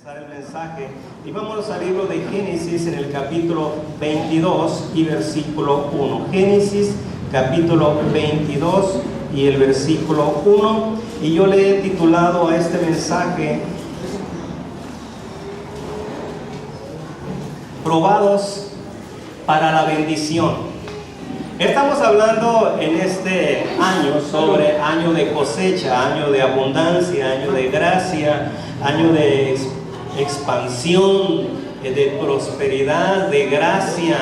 empezar el mensaje y vámonos al libro de Génesis en el capítulo 22 y versículo 1. Génesis capítulo 22 y el versículo 1, y yo le he titulado a este mensaje Probados para la bendición. Estamos hablando en este año sobre año de cosecha, año de abundancia, año de gracia, año de expansión, de prosperidad, de gracia.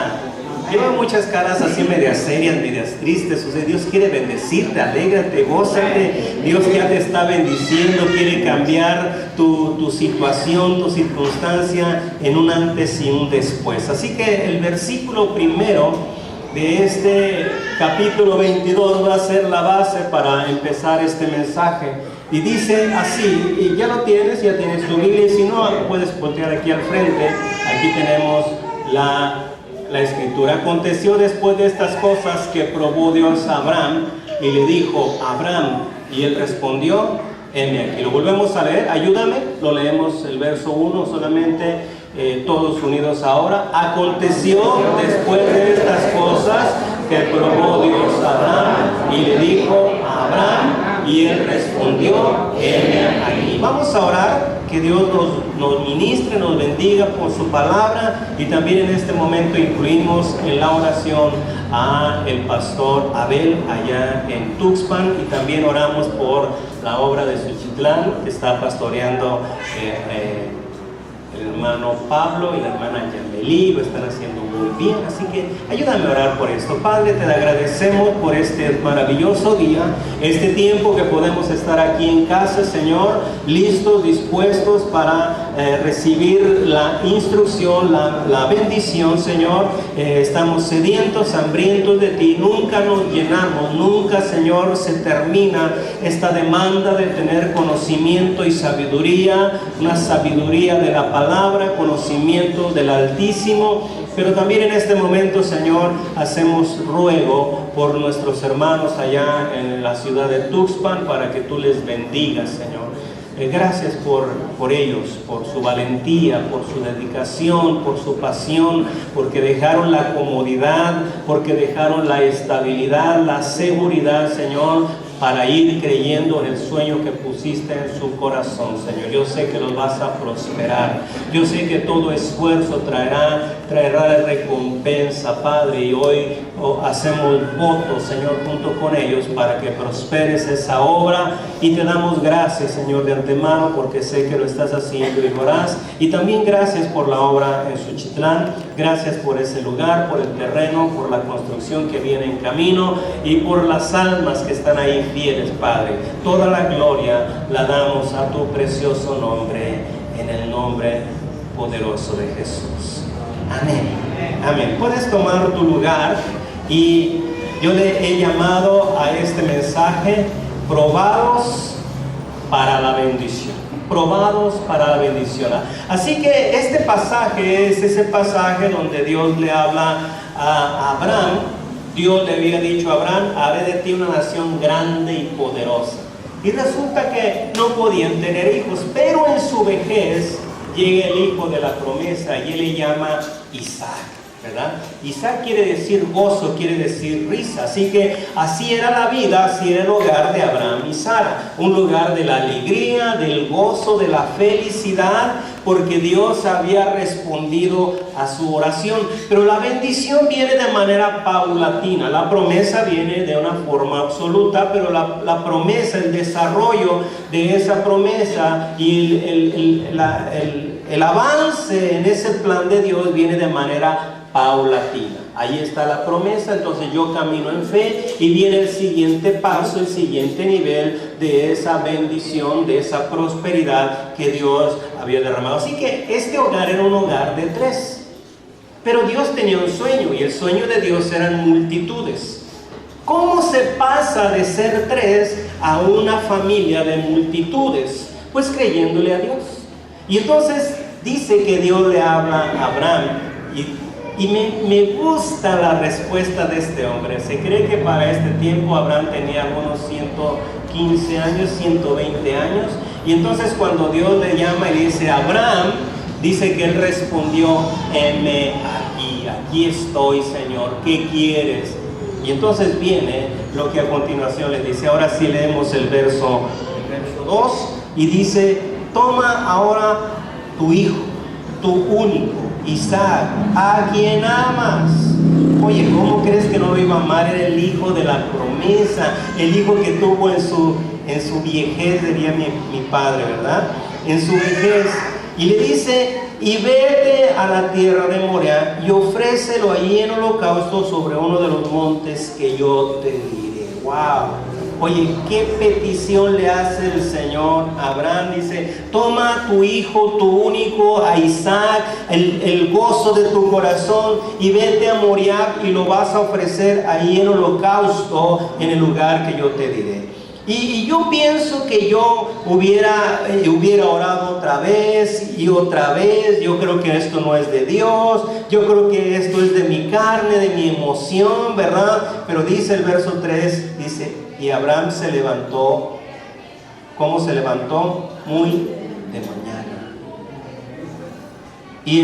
Lleva muchas caras así medias serias, medias tristes. O sea, Dios quiere bendecirte, alégrate, gózate. Dios ya te está bendiciendo, quiere cambiar tu situación, tu circunstancia en un antes y un después. Así que el versículo primero de este capítulo 22 va a ser la base para empezar este mensaje. Y dice así, y ya lo tienes, ya tienes tu Biblia, y si no, puedes voltear aquí al frente. Aquí tenemos la escritura. Aconteció después de estas cosas que probó Dios a Abraham y le dijo: Abraham, y él respondió: heme aquí. Lo volvemos a leer, ayúdame, lo leemos el verso 1 solamente. Todos unidos ahora. Aconteció después de estas cosas que probó Dios a Abraham y le dijo a Abraham, y él respondió: heme aquí. Vamos a orar, que Dios nos ministre, nos bendiga por su palabra, y también en este momento incluimos en la oración a el pastor Abel allá en Tuxpan, y también oramos por la obra de Suchitlán que está pastoreando el hermano Pablo y la hermana Yamelí. Lo están haciendo muy bien, así que ayúdame a orar por esto. Padre, te agradecemos por este maravilloso día, este tiempo que podemos estar aquí en casa, Señor, listos, dispuestos para recibir la instrucción, la bendición, Señor. Estamos sedientos, hambrientos de ti. Nunca nos llenamos, nunca, Señor, se termina esta demanda de tener conocimiento y sabiduría, una sabiduría de la palabra, conocimiento del Altísimo. Pero también en este momento, Señor, hacemos ruego por nuestros hermanos allá en la ciudad de Tuxpan, para que tú les bendigas, Señor. Gracias por ellos, por su valentía, por su dedicación, por su pasión, porque dejaron la comodidad, porque dejaron la estabilidad, la seguridad, Señor, para ir creyendo en el sueño que pusiste en su corazón, Señor. Yo sé que los vas a prosperar. Yo sé que todo esfuerzo traerá recompensa, Padre, y hoy hacemos votos, Señor, junto con ellos, para que prosperes esa obra, y te damos gracias, Señor, de antemano, porque sé que lo estás haciendo y lo harás. Y también gracias por la obra en Suchitlán, gracias por ese lugar, por el terreno, por la construcción que viene en camino, y por las almas que están ahí fieles, Padre. Toda la gloria la damos a tu precioso nombre, en el nombre poderoso de Jesús. Amén. Amén. Puedes tomar tu lugar, y yo le he llamado a este mensaje Probados para la bendición. Probados para la bendición. Así que este pasaje es ese pasaje donde Dios le habla a Abraham. Dios le había dicho a Abraham: haré de ti una nación grande y poderosa. Y resulta que no podían tener hijos, pero en su vejez llega el hijo de la promesa, y él le llama Isaac, ¿verdad? Isaac quiere decir gozo, quiere decir risa. Así que así era la vida, así era el hogar de Abraham y Sara, un lugar de la alegría, del gozo, de la felicidad, porque Dios había respondido a su oración. Pero la bendición viene de manera paulatina. La promesa viene de una forma absoluta, pero la promesa, el desarrollo de esa promesa y el avance en ese plan de Dios viene de manera paulatina. Ahí está la promesa, entonces yo camino en fe, y viene el siguiente paso, el siguiente nivel de esa bendición, de esa prosperidad que Dios había derramado. Así que este hogar era un hogar de 3, pero Dios tenía un sueño, y el sueño de Dios eran multitudes. ¿Cómo se pasa de ser 3 a una familia de multitudes? Pues creyéndole a Dios. Y entonces dice que Dios le habla a Abraham, y me gusta la respuesta de este hombre. Se cree que para este tiempo Abraham tenía algunos 115 años, 120 años, Y entonces cuando Dios le llama y dice Abraham, dice que él respondió, heme aquí estoy, Señor, ¿qué quieres? Y entonces viene lo que a continuación le dice. Ahora sí leemos el verso 2 y dice, toma ahora tu hijo, tu único, Isaac, a quien amas. Oye, ¿cómo crees que no lo iba a amar? Era el hijo de la promesa, el hijo que tuvo en su viejez, diría mi padre, ¿verdad? En su vejez. Y le dice, y vete a la tierra de Moria y ofrécelo allí en holocausto sobre uno de los montes que yo te diré. ¡Wow! Oye, ¿qué petición le hace el Señor a Abraham? Dice, toma a tu hijo, tu único, a Isaac, el gozo de tu corazón, y vete a Moriah y lo vas a ofrecer ahí en holocausto en el lugar que yo te diré. Y yo pienso que yo hubiera orado otra vez y otra vez. Yo creo que esto no es de Dios. Yo creo que esto es de mi carne, de mi emoción, ¿verdad? Pero dice el verso 3, dice, y Abraham se levantó. ¿Cómo se levantó? Muy de mañana. Y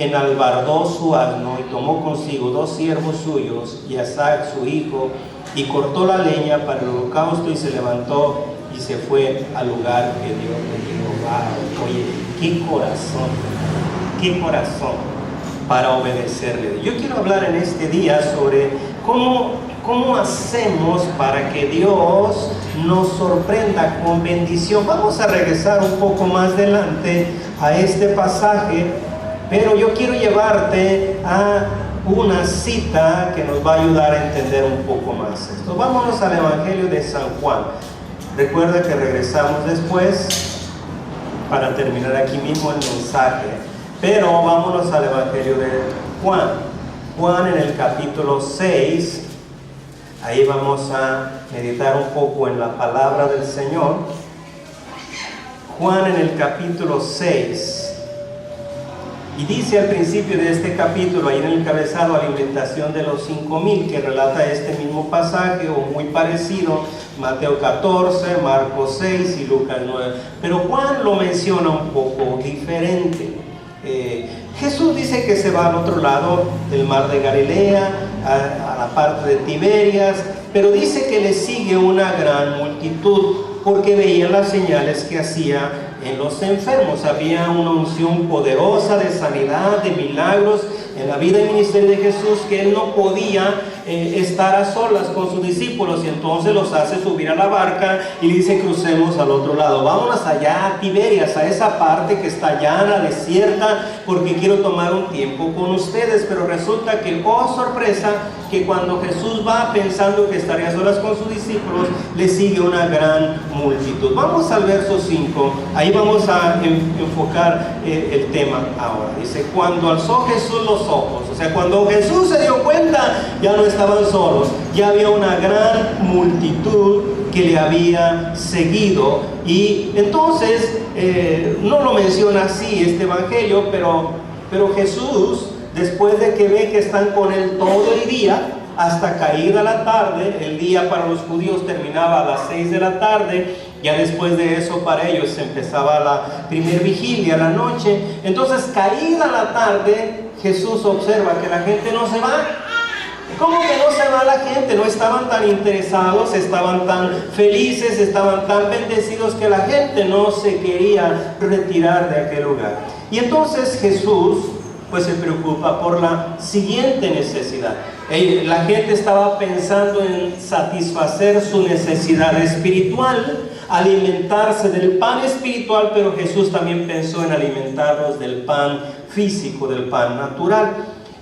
enalbardó su asno y tomó consigo 2 siervos suyos y a Isaac su hijo, y cortó la leña para el holocausto y se levantó y se fue al lugar que Dios le dijo. Wow, oye, qué corazón para obedecerle. Yo quiero hablar en este día sobre cómo hacemos para que Dios nos sorprenda con bendición. Vamos a regresar un poco más adelante a este pasaje, pero yo quiero llevarte a una cita que nos va a ayudar a entender un poco más esto. Vámonos al Evangelio de San Juan. Recuerda que regresamos después para terminar aquí mismo el mensaje, pero vámonos al Evangelio de Juan. Juan en el capítulo 6, ahí vamos a meditar un poco en la palabra del Señor. Juan en el capítulo 6. Y dice al principio de este capítulo, ahí en el encabezado, alimentación de los 5,000, que relata este mismo pasaje o muy parecido, Mateo 14, Marcos 6 y Lucas 9. Pero Juan lo menciona un poco diferente. Jesús dice que se va al otro lado del mar de Galilea, a la parte de Tiberias, pero dice que le sigue una gran multitud porque veían las señales que hacía en los enfermos. Había una unción poderosa de sanidad, de milagros en la vida y ministerio de Jesús, que él no podía estar a solas con sus discípulos, y entonces los hace subir a la barca y dice, crucemos al otro lado, vámonos allá a Tiberias, a esa parte que está llana, desierta, porque quiero tomar un tiempo con ustedes. Pero resulta que, oh sorpresa, que cuando Jesús va pensando que estaría a solas con sus discípulos, le sigue una gran multitud. Vamos al verso 5, ahí vamos a enfocar el tema ahora. Dice, cuando alzó Jesús los ojos, o sea, cuando Jesús se dio cuenta, ya no estaban solos, ya había una gran multitud que le había seguido. Y entonces, no lo menciona así este evangelio, pero Jesús, después de que ve que están con él todo el día, hasta caída la tarde, el día para los judíos terminaba a las 6 de la tarde, ya después de eso para ellos empezaba la primer vigilia, la noche. Entonces, caída la tarde, Jesús observa que la gente no se va. ¿Cómo que no se va la gente? No estaban tan interesados, estaban tan felices, estaban tan bendecidos que la gente no se quería retirar de aquel lugar. Y entonces Jesús pues se preocupa por la siguiente necesidad. La gente estaba pensando en satisfacer su necesidad espiritual, alimentarse del pan espiritual, pero Jesús también pensó en alimentarlos del pan físico, del pan natural.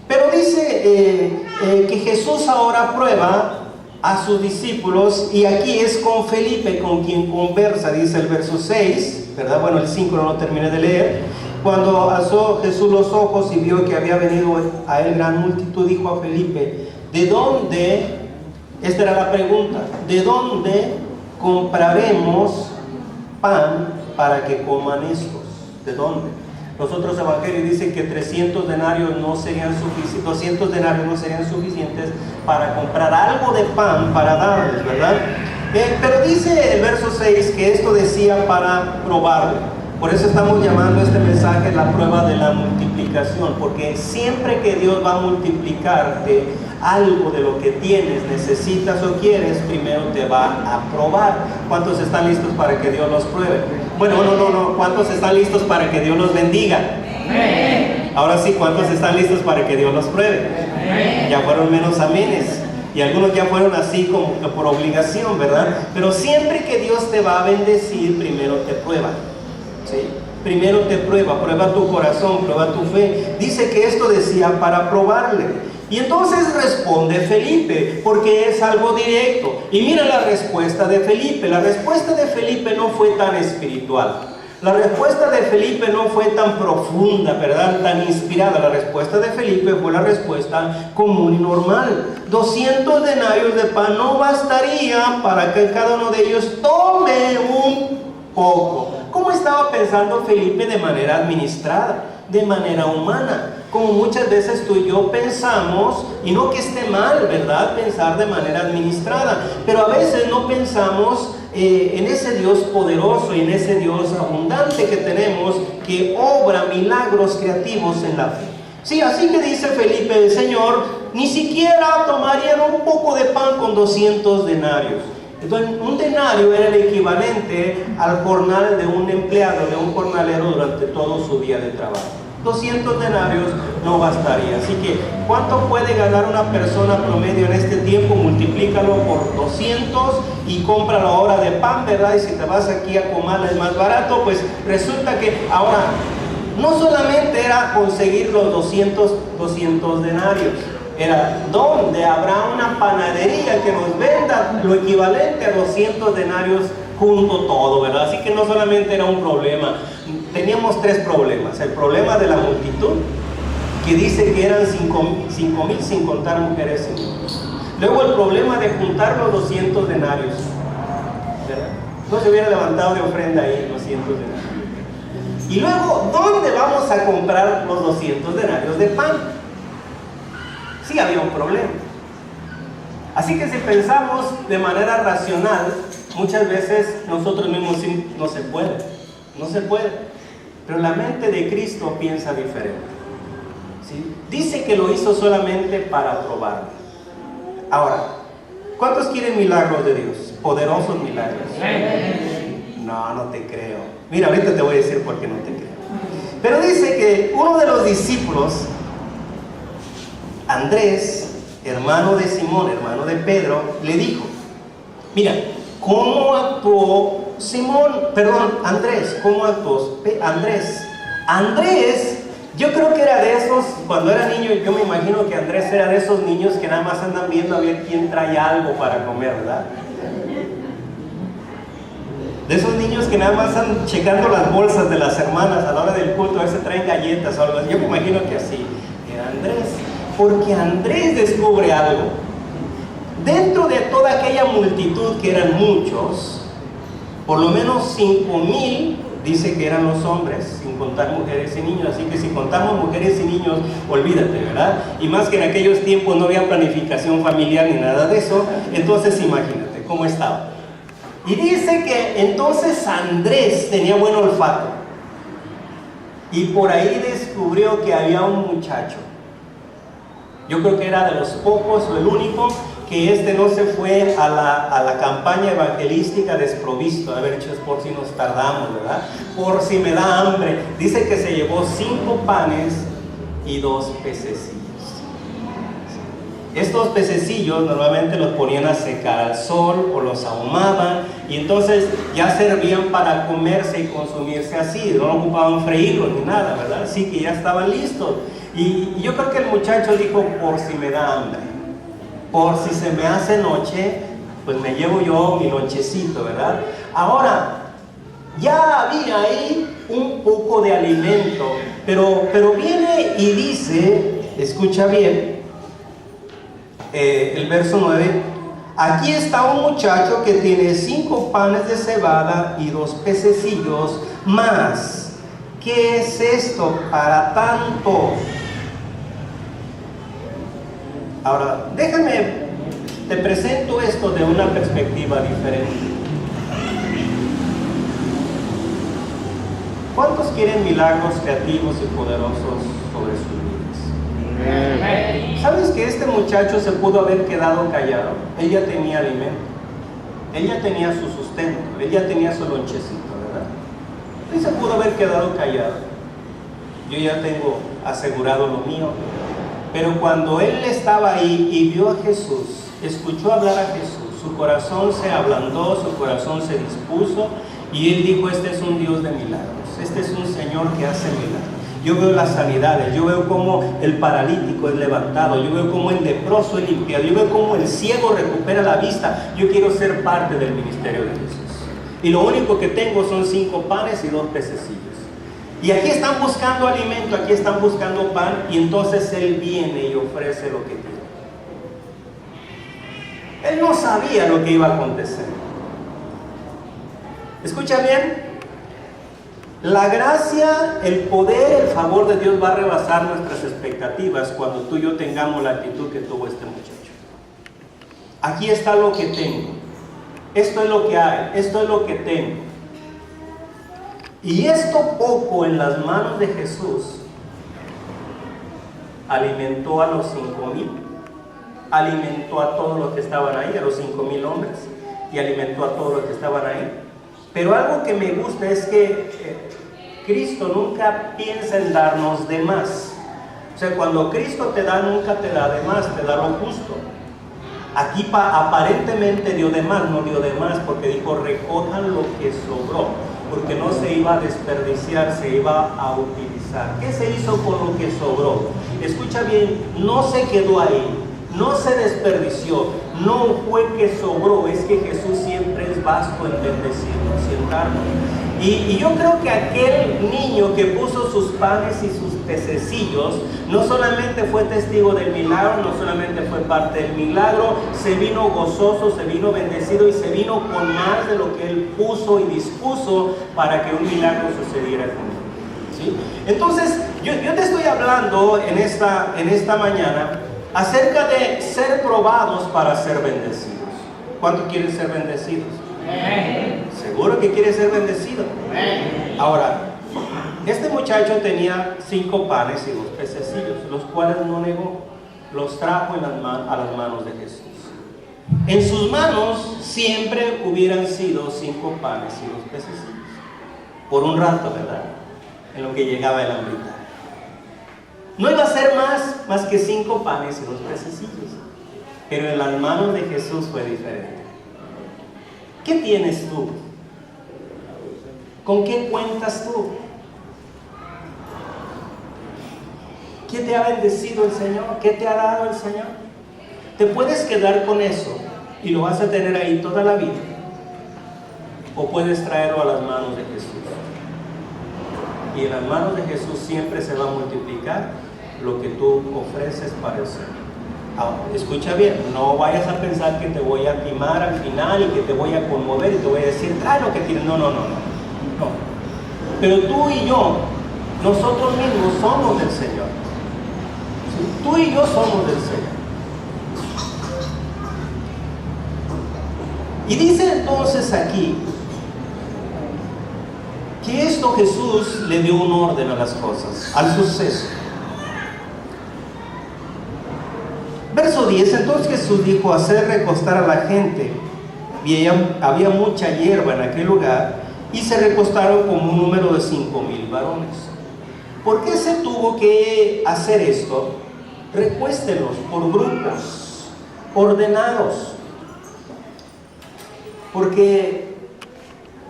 Pero dice que Jesús ahora prueba a sus discípulos, y aquí es con Felipe con quien conversa, dice el verso 6, ¿verdad? Bueno, el 5 no lo terminé de leer. Cuando alzó Jesús los ojos y vio que había venido a él gran multitud, dijo a Felipe, ¿de dónde? Esta era la pregunta, ¿de dónde compraremos pan para que coman estos? ¿De dónde? Los otros evangelios dicen que 300 denarios no serían suficientes, 200 denarios no serían suficientes para comprar algo de pan para darles, ¿verdad? Pero dice el verso 6 que esto decía para probarlo. Por eso estamos llamando este mensaje la prueba de la multiplicación, porque siempre que Dios va a multiplicarte algo de lo que tienes, necesitas o quieres, primero te va a probar. ¿Cuántos están listos para que Dios los pruebe? Bueno, no. ¿Cuántos están listos para que Dios los bendiga? Ahora sí, ¿cuántos están listos para que Dios los pruebe? Ya fueron menos amenes. Y algunos ya fueron así como que por obligación, ¿verdad? Pero siempre que Dios te va a bendecir, primero te prueba. ¿Sí? Primero te prueba tu corazón, prueba tu fe. Dice que esto decía para probarle. Y entonces responde Felipe, porque es algo directo. Y mira la respuesta de Felipe. La respuesta de Felipe no fue tan espiritual. La respuesta de Felipe no fue tan profunda, ¿verdad? Tan inspirada. La respuesta de Felipe fue la respuesta común y normal. 200 denarios de pan no bastaría para que cada uno de ellos tome un poco. ¿Cómo estaba pensando Felipe? De manera administrada, de manera humana, como muchas veces tú y yo pensamos, y no que esté mal, ¿verdad?, pensar de manera administrada, pero a veces no pensamos en ese Dios poderoso y en ese Dios abundante que tenemos, que obra milagros creativos en la fe. Sí, así que dice Felipe, el Señor, ni siquiera tomarían un poco de pan con 200 denarios. Entonces, un denario era el equivalente al jornal de un empleado, de un jornalero durante todo su día de trabajo. 200 denarios no bastaría. Así que, ¿cuánto puede ganar una persona promedio en este tiempo? Multiplícalo por 200 y compra la hora de pan, ¿verdad? Y si te vas aquí a Comala es más barato, pues resulta que ahora no solamente era conseguir los 200 denarios, era donde habrá una panadería que nos venda lo equivalente a 200 denarios junto todo, ¿verdad? Así que no solamente era un problema, teníamos tres problemas. El problema de la multitud, que dice que eran 5,000 sin contar mujeres y niños. Luego el problema de juntar los 200 denarios, ¿verdad? No se hubiera levantado de ofrenda ahí 200 denarios. Y luego, ¿dónde vamos a comprar los 200 denarios de pan? Sí había un problema. Así que si pensamos de manera racional, muchas veces nosotros mismos no se puede. Pero la mente de Cristo piensa diferente. ¿Sí? Dice que lo hizo solamente para probarlo. Ahora, ¿cuántos quieren milagros de Dios? Poderosos milagros. No te creo. Mira, ahorita te voy a decir por qué no te creo. Pero dice que uno de los discípulos, Andrés, hermano de Simón, hermano de Pedro, le dijo, mira, ¿cómo actuó Andrés? ¿Cómo actuó Andrés? Andrés, yo creo que era de esos, cuando era niño, yo me imagino que Andrés era de esos niños que nada más andan viendo a ver quién trae algo para comer, ¿verdad? De esos niños que nada más andan checando las bolsas de las hermanas a la hora del culto, a veces traen galletas o algo así. Yo me imagino que así era Andrés, porque Andrés descubre algo. Dentro de toda aquella multitud, que eran muchos, por lo menos 5,000 dice que eran los hombres, sin contar mujeres y niños. Así que si contamos mujeres y niños, olvídate, ¿verdad? Y más que en aquellos tiempos no había planificación familiar ni nada de eso. Entonces imagínate cómo estaba. Y dice que entonces Andrés tenía buen olfato, y por ahí descubrió que había un muchacho. Yo creo que era de los pocos o el único que no se fue a la campaña evangelística desprovisto. A ver, es por si nos tardamos, ¿verdad? Por si me da hambre. Dice que se llevó 5 panes y 2 pececillos. Estos pececillos normalmente los ponían a secar al sol o los ahumaban, y entonces ya servían para comerse y consumirse así. No ocupaban freírlos ni nada, ¿verdad? Así que ya estaban listos. Y yo creo que el muchacho dijo, por si me da hambre, por si se me hace noche, pues me llevo yo mi lonchecito, ¿verdad? Ahora, ya había ahí un poco de alimento, pero viene y dice, escucha bien, el verso 9, aquí está un muchacho que tiene 5 panes de cebada y 2 pececillos más. ¿Qué es esto para tanto? Ahora, déjame Te presento esto de una perspectiva diferente. ¿Cuántos quieren milagros creativos y poderosos sobre sus vidas? ¿Sabes que este muchacho se pudo haber quedado callado? Él ya tenía alimento, él ya tenía su sustento, él ya tenía su lonchecito, ¿verdad? Él se pudo haber quedado callado. Yo ya tengo asegurado lo mío. Pero cuando él estaba ahí y vio a Jesús, escuchó hablar a Jesús, su corazón se ablandó, su corazón se dispuso, y él dijo: este es un Dios de milagros, este es un Señor que hace milagros. Yo veo las sanidades, yo veo cómo el paralítico es levantado, yo veo cómo el leproso es limpiado, yo veo cómo el ciego recupera la vista. Yo quiero ser parte del ministerio de Jesús. Y lo único que tengo son 5 panes y 2 pececillos. Y aquí están buscando alimento, aquí están buscando pan, y entonces él viene y ofrece lo que quiere. Él no sabía lo que iba a acontecer. Escucha bien. La gracia, el poder, el favor de Dios va a rebasar nuestras expectativas cuando tú y yo tengamos la actitud que tuvo este muchacho. Aquí está lo que tengo. Esto es lo que hay. Esto es lo que tengo. Y esto poco en las manos de Jesús alimentó a los 5,000, alimentó a todos los que estaban ahí, a los 5,000 hombres, y alimentó a todos los que estaban ahí. Pero algo que me gusta es que Cristo nunca piensa en darnos de más. O sea, cuando Cristo te da, nunca te da de más, te da lo justo. Aquí aparentemente dio de más, no dio de más, porque dijo: recojan lo que sobró, porque no se iba a desperdiciar, se iba a utilizar. ¿Qué se hizo con lo que sobró? Escucha bien, no se quedó ahí, no se desperdició, no fue que sobró, es que Jesús siempre es vasto en bendecirnos y en darnos. Y yo creo que aquel niño que puso sus panes y sus pececillos no solamente fue testigo del milagro, no solamente fue parte del milagro, se vino gozoso, se vino bendecido y se vino con más de lo que él puso y dispuso para que un milagro sucediera con él. ¿Sí? Entonces, yo te estoy hablando en esta mañana acerca de ser probados para ser bendecidos. ¿Cuántos quieren ser bendecidos? ¿Seguro que quiere ser bendecido? Ahora, este muchacho tenía 5 panes y 2 pececillos, los cuales no negó, los trajo a las manos de Jesús. En sus manos siempre hubieran sido 5 panes y 2 pececillos, por un rato, ¿verdad? En lo que llegaba el hambrita. No iba a ser más que 5 panes y 2 pececillos, pero en las manos de Jesús fue diferente. ¿Qué tienes tú? ¿Con qué cuentas tú? ¿Qué te ha bendecido el Señor? ¿Qué te ha dado el Señor? ¿Te puedes quedar con eso y lo vas a tener ahí toda la vida? ¿O puedes traerlo a las manos de Jesús? Y en las manos de Jesús siempre se va a multiplicar lo que tú ofreces para el Señor. Ahora, escucha bien, no vayas a pensar que te voy a timar al final y que te voy a conmover y te voy a decir: trae lo que tienes. No. Pero tú y yo, nosotros mismos somos del Señor. ¿Sí? Tú y yo somos del Señor. Y dice entonces aquí que esto Jesús le dio un orden a las cosas, al suceso. Verso 10, entonces Jesús dijo: hacer recostar a la gente. Y había mucha hierba en aquel lugar, y se recostaron como un número de 5,000 varones. ¿Por qué se tuvo que hacer esto? Recuéstelos por grupos, ordenados. Porque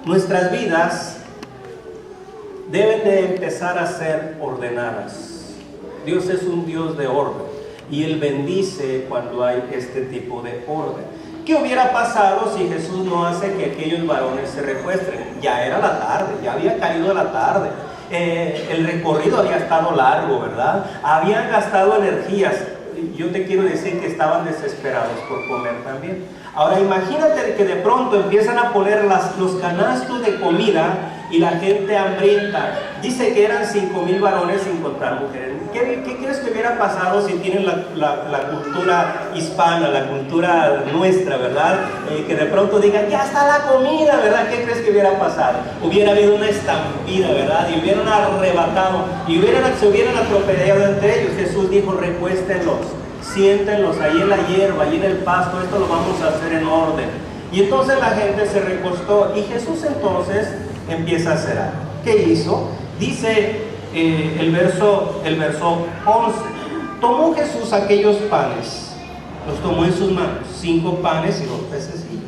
nuestras vidas deben de empezar a ser ordenadas. Dios es un Dios de orden. Y Él bendice cuando hay este tipo de orden. ¿Qué hubiera pasado si Jesús no hace que aquellos varones se recuesten? Ya era la tarde, ya había caído la tarde. El recorrido había estado largo, ¿verdad? Habían gastado energías. Yo te quiero decir que estaban desesperados por comer también. Ahora imagínate que de pronto empiezan a poner los canastos de comida y la gente hambrienta. Dice que eran 5,000 varones sin contar mujeres. ¿Qué crees que hubiera pasado si tienen la cultura hispana, la cultura nuestra, ¿verdad? Que de pronto digan, ya está la comida, ¿verdad? ¿Qué crees que hubiera pasado? Hubiera habido una estampida, ¿verdad? Y hubieran arrebatado, y se hubieran atropellado entre ellos. Jesús dijo, recuéstenlos, siéntenlos ahí en la hierba, ahí en el pasto, esto lo vamos a hacer en orden. Y entonces la gente se recostó, y Jesús entonces empieza a hacer algo. ¿Qué hizo? Dice el verso 11, tomó Jesús aquellos panes, los tomó en sus manos, 5 panes y 2 pececillos.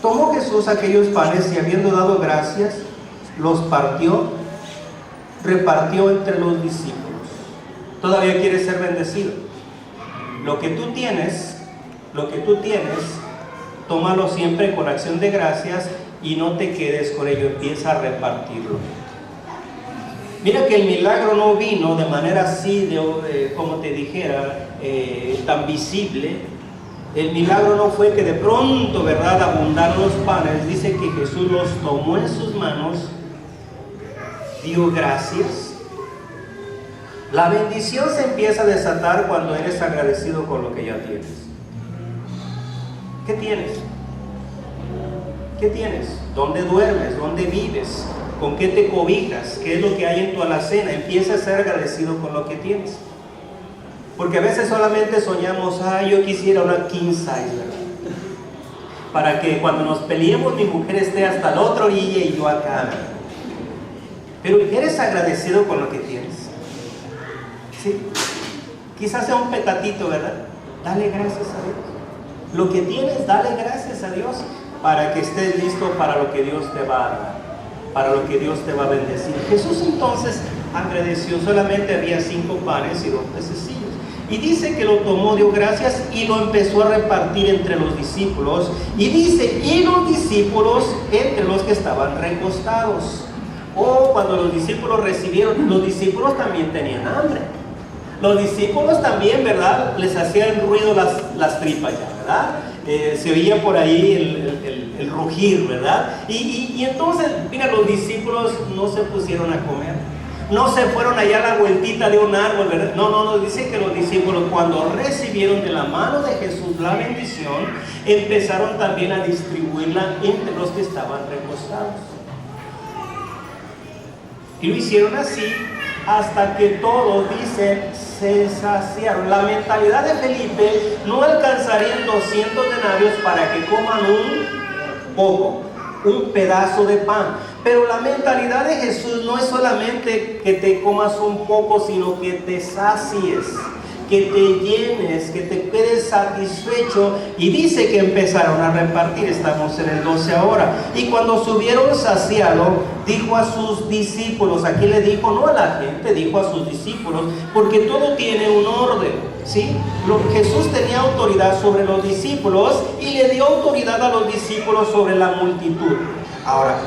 Tomó Jesús aquellos panes y habiendo dado gracias, los partió, repartió entre los discípulos. Todavía quieres ser bendecido. Lo que tú tienes, tómalo siempre con acción de gracias y no te quedes con ello, empieza a repartirlo. Mira que el milagro no vino de manera así, como te dijera, tan visible. El milagro no fue que de pronto, ¿verdad?, abundaron los panes. Dice que Jesús los tomó en sus manos, dio gracias. La bendición se empieza a desatar cuando eres agradecido con lo que ya tienes. ¿Qué tienes? ¿Qué tienes? ¿Dónde duermes? ¿Dónde vives? ¿Con qué te cobijas? ¿Qué es lo que hay en tu alacena? Empieza a ser agradecido con lo que tienes. Porque a veces solamente soñamos, yo quisiera una king size, ¿verdad? Para que cuando nos peleemos mi mujer esté hasta la otra orilla y yo acá, ¿verdad? Pero ¿eres agradecido con lo que tienes? ¿Sí? Quizás sea un petatito, ¿verdad? Dale gracias a Dios. Lo que tienes, dale gracias a Dios para que estés listo para lo que Dios te va a dar, para lo que Dios te va a bendecir. Jesús entonces agradeció, solamente había 5 panes y 2 pececillos. Y dice que lo tomó, dio gracias y lo empezó a repartir entre los discípulos. Y dice, y los discípulos entre los que estaban recostados. Cuando los discípulos recibieron, los discípulos también tenían hambre. Los discípulos también, ¿verdad?, les hacían ruido las tripas ya, ¿verdad? Se oía por ahí el rugir, ¿verdad? Y entonces, mira, los discípulos no se pusieron a comer. No se fueron allá a la vueltita de un árbol, ¿verdad? No, dice que los discípulos, cuando recibieron de la mano de Jesús la bendición, empezaron también a distribuirla entre los que estaban recostados. Y lo hicieron así hasta que todos, dice, se saciaron. La mentalidad de Felipe, no alcanzarían 200 denarios para que coman un pedazo de pan. Pero la mentalidad de Jesús no es solamente que te comas un poco, sino que te sacies, que te llenes, que te quedes satisfecho. Y dice que empezaron a repartir, estamos en el 12 ahora. Y cuando se hubieron saciado, dijo a sus discípulos, aquí le dijo no a la gente, dijo a sus discípulos, porque todo tiene un orden, ¿sí? Jesús tenía autoridad sobre los discípulos y le dio autoridad a los discípulos sobre la multitud. Ahora,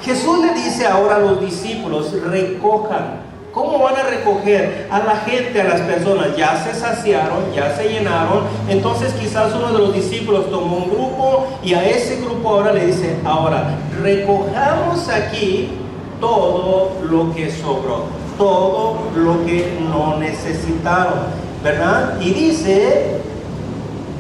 Jesús le dice ahora a los discípulos, recojan. ¿Cómo van a recoger a la gente, a las personas? Ya se saciaron, ya se llenaron. Entonces quizás uno de los discípulos tomó un grupo y a ese grupo ahora le dice, ahora recojamos aquí todo lo que sobró, todo lo que no necesitaron, ¿verdad? Y dice,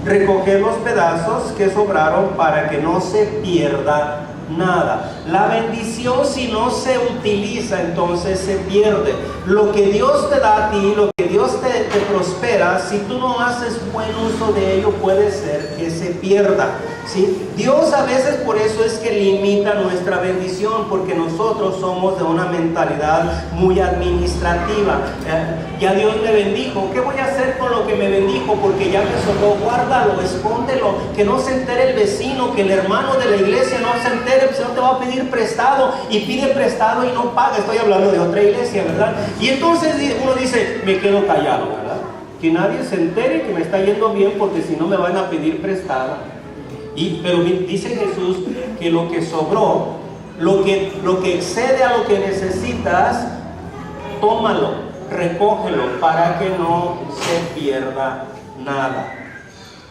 recoger los pedazos que sobraron para que no se pierda nada. La bendición, si no se utiliza, entonces se pierde. Lo que Dios te da a ti, lo que Dios te prospera, si tú no haces buen uso de ello, puede ser que se pierda, ¿sí? Dios a veces por eso es que limita nuestra bendición, porque nosotros somos de una mentalidad muy administrativa. Ya Dios me bendijo, ¿qué voy a hacer con lo que me bendijo? Porque ya me sobró, guárdalo, escóndelo, que no se entere el vecino, que el hermano de la iglesia no se entere, pues no te va a pedir prestado y pide prestado y no paga. Estoy hablando de otra iglesia, ¿verdad? Y entonces uno dice, me quedo callado, ¿verdad? Que nadie se entere que me está yendo bien, porque si no me van a pedir prestado. Pero dice Jesús que lo que sobró, lo que excede a lo que necesitas, tómalo, recógelo para que no se pierda nada.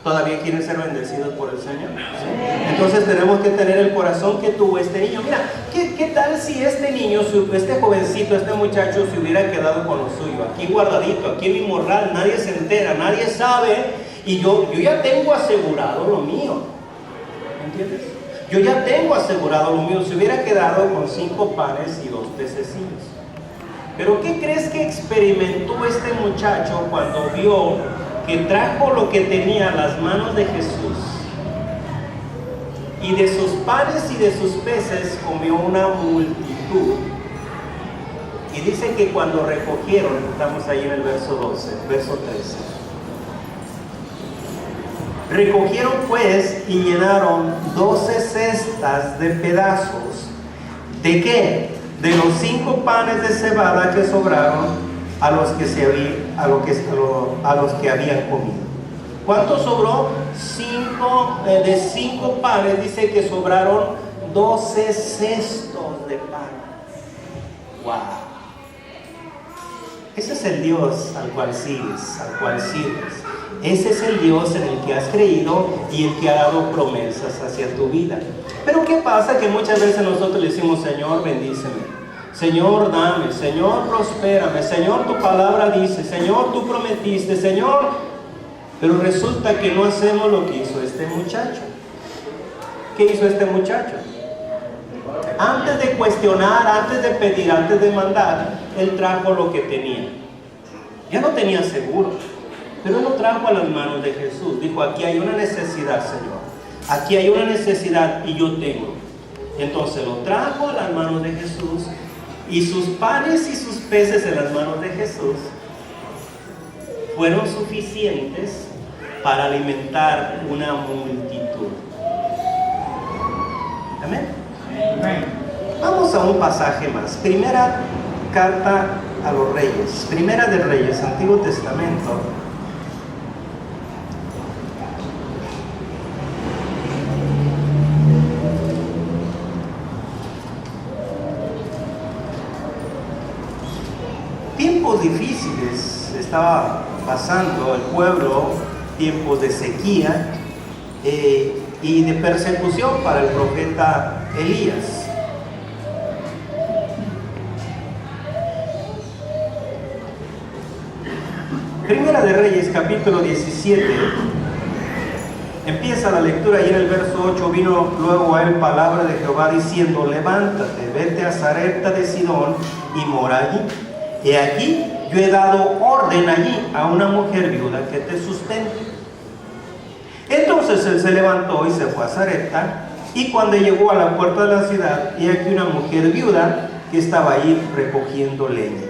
¿Todavía quieren ser bendecidos por el Señor? ¿Sí? Entonces tenemos que tener el corazón que tuvo este niño. Mira, ¿qué tal si este niño, este jovencito, este muchacho se hubiera quedado con lo suyo? Aquí guardadito, aquí en mi morral, nadie se entera, nadie sabe. Y yo ya tengo asegurado lo mío. ¿Entiendes? Yo ya tengo asegurado lo mío. Se hubiera quedado con 5 panes y 2 pececillos. Pero ¿qué crees que experimentó este muchacho cuando vio que trajo lo que tenía a las manos de Jesús? Y de sus panes y de sus peces comió una multitud. Y dice que cuando recogieron, estamos ahí en el verso 12, verso 13. Recogieron pues y llenaron 12 cestas de pedazos. ¿De qué? De los 5 panes de cebada que sobraron a los que habían comido. ¿Cuánto sobró? De 5 panes dice que sobraron 12 cestos de pan. ¡Wow! Ese es el Dios al cual sigues, al cual sirves. Ese es el Dios en el que has creído y el que ha dado promesas hacia tu vida. Pero ¿qué pasa? Que muchas veces nosotros le decimos: Señor, bendíceme. Señor, dame. Señor, prospérame. Señor, tu palabra dice. Señor, tú prometiste. Señor. Pero resulta que no hacemos lo que hizo este muchacho. ¿Qué hizo este muchacho? Antes de cuestionar, antes de pedir, antes de mandar, él trajo lo que tenía. Ya no tenía seguro, pero él lo trajo a las manos de Jesús. Dijo: aquí hay una necesidad, Señor. Aquí hay una necesidad y yo tengo. Entonces lo trajo a las manos de Jesús. Y sus panes y sus peces en las manos de Jesús fueron suficientes para alimentar una multitud. Amén. Vamos a un pasaje más. Primera carta a los Reyes. Primera de Reyes, Antiguo Testamento. Tiempos difíciles estaba pasando el pueblo, tiempos de sequía y de persecución para el profeta Elías. Primera de Reyes, capítulo 17. Empieza la lectura y en el verso 8: vino luego a él palabra de Jehová diciendo: levántate, vete a Sarepta de Sidón y mora allí. He aquí, yo he dado orden allí a una mujer viuda que te sustente. Entonces él se levantó y se fue a Sarepta, y cuando llegó a la puerta de la ciudad, he aquí una mujer viuda que estaba ahí recogiendo leña.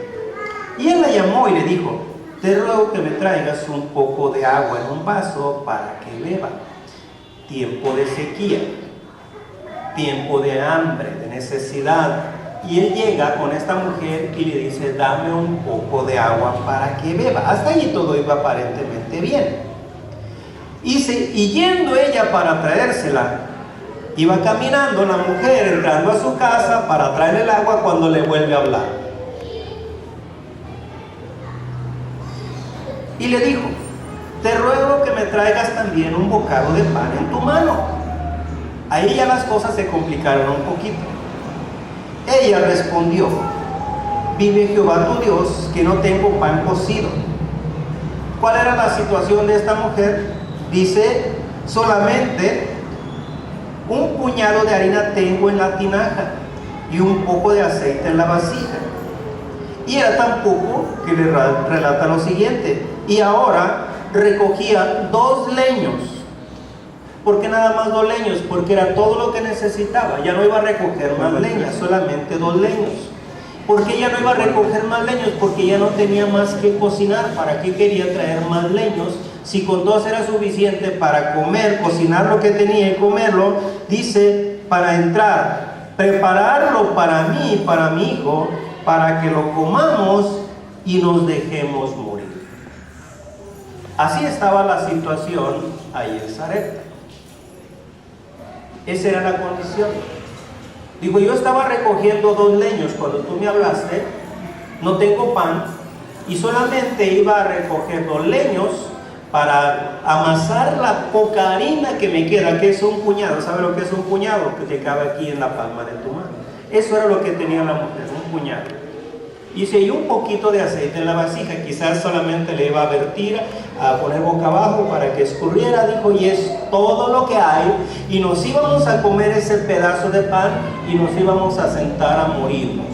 Y él la llamó y le dijo: te ruego que me traigas un poco de agua en un vaso para que beba. Tiempo de sequía, tiempo de hambre, de necesidad. Y él llega con esta mujer y le dice: dame un poco de agua para que beba. Hasta allí todo iba aparentemente bien. Y yendo ella para traérsela, iba caminando la mujer entrando a su casa para traerle el agua cuando le vuelve a hablar. Y le dijo: te ruego que me traigas también un bocado de pan en tu mano. Ahí ya las cosas se complicaron un poquito. Ella respondió: vive Jehová tu Dios, que no tengo pan cocido. ¿Cuál era la situación de esta mujer? Dice: solamente un puñado de harina tengo en la tinaja y un poco de aceite en la vasija. Y era tan poco que le relata lo siguiente: y ahora recogía 2 leños. ¿Por qué nada más 2 leños? Porque era todo lo que necesitaba. Ya no iba a recoger más leña, solamente 2 leños. ¿Por qué ya no iba a recoger más leños? Porque ya no tenía más que cocinar. ¿Para qué quería traer más leños? Si con 2 era suficiente para comer, cocinar lo que tenía y comerlo. Dice: para entrar, prepararlo para mí y para mi hijo, para que lo comamos y nos dejemos morir. Así estaba la situación ahí en Sarepta. Esa era la condición. Digo, yo estaba recogiendo 2 leños cuando tú me hablaste, no tengo pan, y solamente iba a recoger 2 leños para amasar la poca harina que me queda, que es un puñado. ¿Sabe lo que es un puñado? Que te cabe aquí en la palma de tu mano. Eso era lo que tenía la mujer, un puñado. Y se dio un poquito de aceite en la vasija, quizás solamente le iba a vertir, a poner boca abajo para que escurriera, dijo, y es todo lo que hay, y nos íbamos a comer ese pedazo de pan y nos íbamos a sentar a morirnos.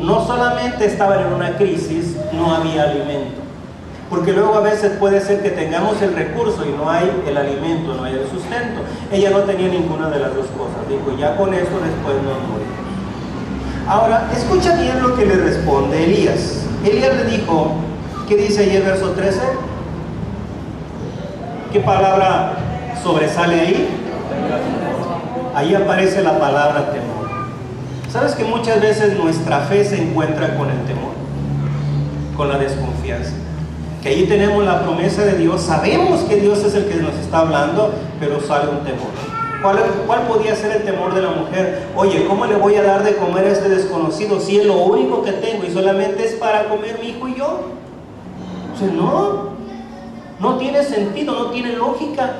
No solamente estaban en una crisis, no había alimento, porque luego a veces puede ser que tengamos el recurso y no hay el alimento, no hay el sustento. Ella no tenía ninguna de las dos cosas, dijo, ya con eso después nos morimos. Ahora, escucha bien lo que le responde Elías. Elías le dijo, ¿qué dice ahí el verso 13? ¿Qué palabra sobresale ahí? Ahí aparece la palabra temor. ¿Sabes que muchas veces nuestra fe se encuentra con el temor? Con la desconfianza. Que ahí tenemos la promesa de Dios, sabemos que Dios es el que nos está hablando, pero sale un temor. ¿Cuál podía ser el temor de la mujer? Oye, ¿cómo le voy a dar de comer a este desconocido si es lo único que tengo y solamente es para comer mi hijo y yo? O sea, no tiene sentido, no tiene lógica.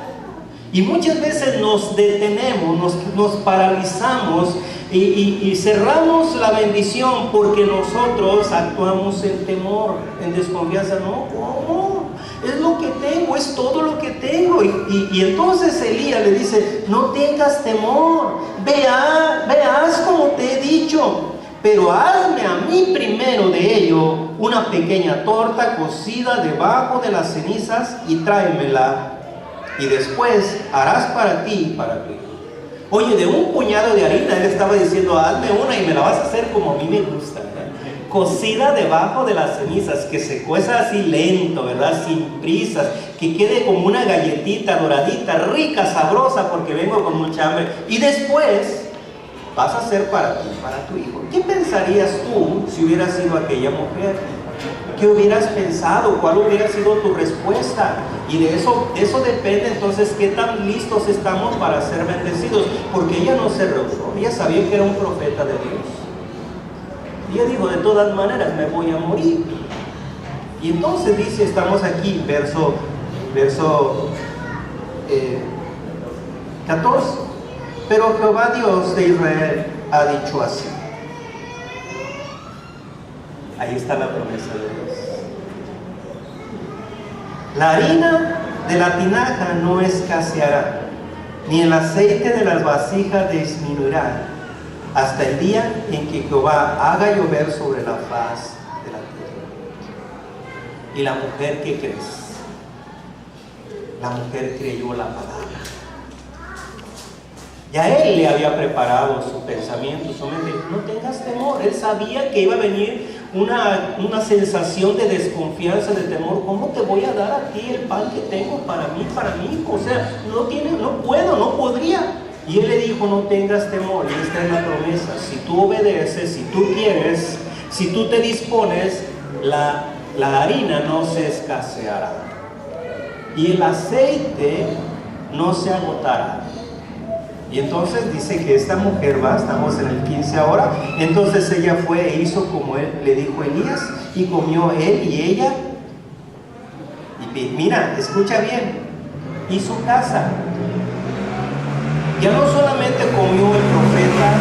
Y muchas veces nos detenemos, nos paralizamos y cerramos la bendición porque nosotros actuamos en temor, en desconfianza. No, ¿cómo? Es lo que tengo, es todo lo que tengo. Y entonces Elías le dice, no tengas temor, veas como te he dicho, pero hazme a mí primero de ello una pequeña torta cocida debajo de las cenizas y tráemela, y después harás para ti y para tu hijo. Oye, de un puñado de harina, él estaba diciendo, hazme una y me la vas a hacer como a mí me gusta, ¿verdad? Cocida debajo de las cenizas, que se cueza así lento, ¿verdad? Sin prisas, que quede como una galletita doradita, rica, sabrosa, porque vengo con mucha hambre. Y después vas a hacer para ti, para tu hijo. ¿Qué pensarías tú si hubieras sido aquella mujer? ¿Qué hubieras pensado? ¿Cuál hubiera sido tu respuesta? Y de eso depende entonces qué tan listos estamos para ser bendecidos, porque ella no se rehusó, ella sabía que era un profeta de Dios. Y ella dijo, de todas maneras me voy a morir. Y entonces dice, estamos aquí, verso 14. Pero Jehová Dios de Israel ha dicho así. Ahí está la promesa de Dios. La harina de la tinaja no escaseará, ni el aceite de las vasijas disminuirá, hasta el día en que Jehová haga llover sobre la faz de la tierra. ¿Y la mujer qué crees? La mujer creyó la palabra. Ya él le había preparado su pensamiento, su mente. No tengas temor. Él sabía que iba a venir una sensación de desconfianza, de temor. ¿Cómo te voy a dar a ti el pan que tengo para mí, para mi hijo? O sea, no podría. Y él le dijo, no tengas temor. Y esta es la promesa. Si tú obedeces, si tú quieres, si tú te dispones, la harina no se escaseará. Y el aceite no se agotará. Y entonces dice que esta mujer va, estamos en el 15 ahora, entonces ella fue e hizo como él le dijo a Elías, y comió él y ella, y mira, escucha bien, y su casa. Ya no solamente comió el profeta,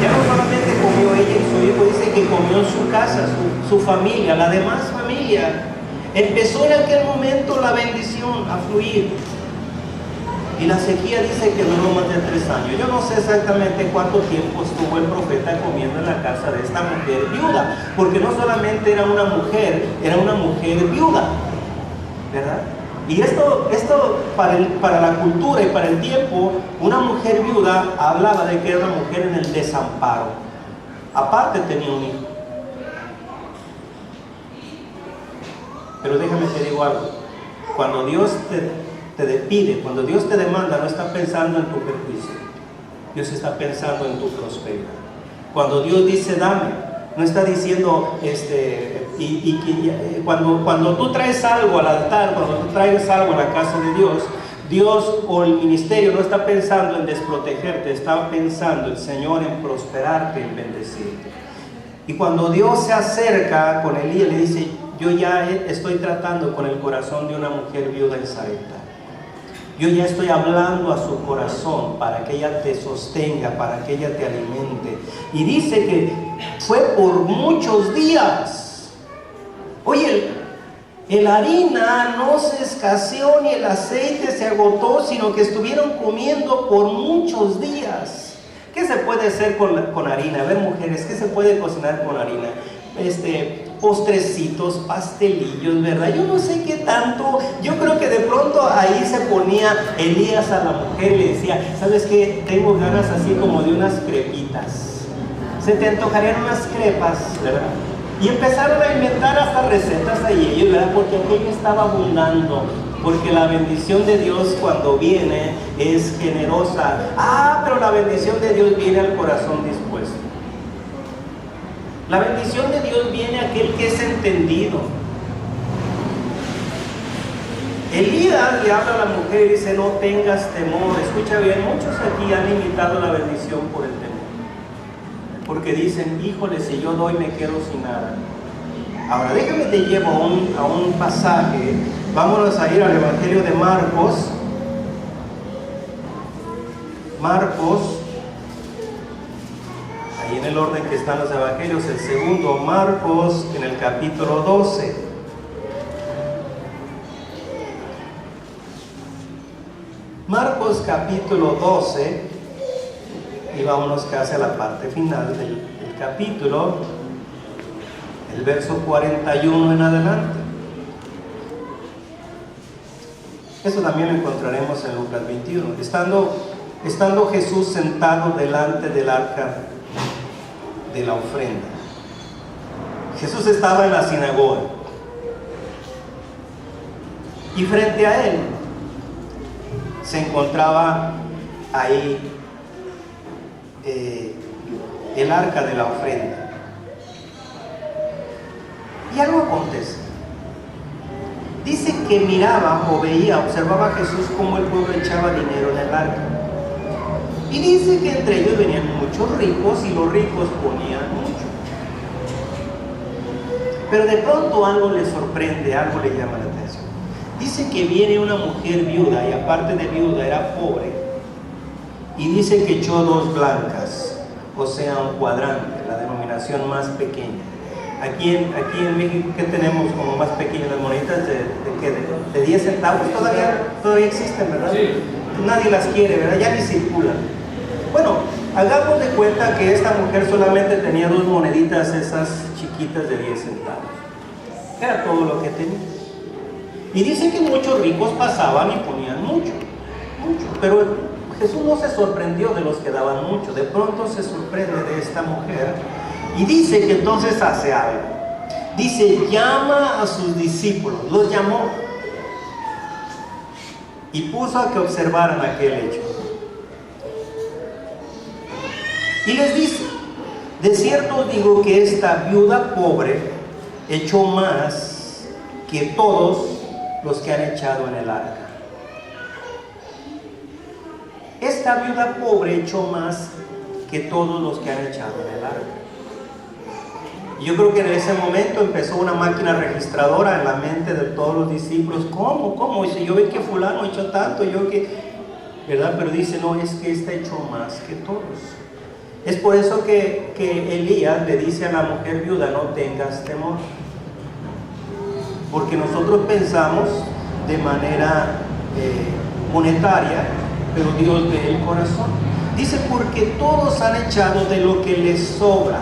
ya no solamente comió ella y su hijo, dice que comió su casa, su familia, la demás familia. Empezó en aquel momento la bendición a fluir. Y la sequía dice que duró más de 3 años. Yo no sé exactamente cuánto tiempo estuvo el profeta comiendo en la casa de esta mujer viuda, porque no solamente era una mujer viuda, ¿verdad? Y esto para la cultura y para el tiempo, una mujer viuda hablaba de que era una mujer en el desamparo. Aparte tenía un hijo. Pero déjame te digo algo. Cuando Dios te pide, cuando Dios te demanda, no está pensando en tu perjuicio. Dios está pensando en tu prosperidad. Cuando Dios dice dame, no está diciendo cuando tú traes algo al altar, cuando tú traes algo a la casa de Dios o el ministerio no está pensando en desprotegerte, está pensando el Señor en prosperarte, en bendecirte. Y cuando Dios se acerca con Elías, le dice, yo ya estoy tratando con el corazón de una mujer viuda en Sarepta. Yo ya estoy hablando a su corazón para que ella te sostenga, para que ella te alimente. Y dice que fue por muchos días. Oye, la harina no se escaseó ni el aceite se agotó, sino que estuvieron comiendo por muchos días. ¿Qué se puede hacer con harina? A ver, mujeres, ¿qué se puede cocinar con harina? Postrecitos, pastelillos, ¿verdad? Yo no sé qué tanto. Yo creo que de pronto ahí se ponía Elías a la mujer y le decía, ¿sabes qué? Tengo ganas así como de unas crepitas. Se te antojarían unas crepas, ¿verdad? Y empezaron a inventar hasta recetas ahí ellos, ¿verdad? Porque aquello estaba abundando. Porque la bendición de Dios cuando viene es generosa. Pero la bendición de Dios viene al corazón dispuesto. La bendición de Dios viene a aquel que es entendido. Elías le habla a la mujer y dice, no tengas temor. Escucha bien, muchos aquí han imitado la bendición por el temor. Porque dicen, híjole, si yo doy me quedo sin nada. Ahora déjame te llevo a un pasaje. Vámonos a ir al Evangelio de Marcos. Marcos, ahí en el orden que están los evangelios, el segundo, Marcos, en el capítulo 12. Marcos capítulo 12, y vámonos casi a la parte final del capítulo, el verso 41 en adelante. Eso también lo encontraremos en Lucas 21. Estando Jesús sentado delante del arca de la ofrenda. Jesús estaba en la sinagoga. Y frente a él se encontraba ahí el arca de la ofrenda. Y algo acontece. Dice que miraba o veía, observaba a Jesús cómo el pueblo echaba dinero en el arca. Y dice que entre ellos venían muchos ricos y los ricos ponían mucho. Pero de pronto algo le sorprende, algo le llama la atención. Dice que viene una mujer viuda y aparte de viuda era pobre. Y dice que echó 2 blancas, o sea, un cuadrante, la denominación más pequeña. Aquí en México, ¿qué tenemos como más pequeñas? Las moneditas de 10 centavos todavía existen, ¿verdad? Sí. Nadie las quiere, ¿verdad? Ya ni circulan. Bueno, hagamos de cuenta que esta mujer solamente tenía 2 moneditas, esas chiquitas de 10 centavos. Era todo lo que tenía. Y dice que muchos ricos pasaban y ponían mucho. Pero Jesús no se sorprendió de los que daban mucho. De pronto se sorprende de esta mujer. Y dice que entonces hace algo. Dice, llama a sus discípulos. Los llamó. Y puso a que observaran aquel hecho. Y les dice, de cierto os digo que esta viuda pobre echó más que todos los que han echado en el arca. Esta viuda pobre echó más que todos los que han echado en el arca. Yo creo que en ese momento empezó una máquina registradora en la mente de todos los discípulos. ¿Cómo? Dice, yo vi que fulano echó tanto, ¿verdad? Pero dice, no, es que esta echó más que todos. Es por eso que Elías le dice a la mujer viuda, no tengas temor. Porque nosotros pensamos de manera monetaria, pero Dios ve el corazón. Dice, porque todos han echado de lo que les sobra,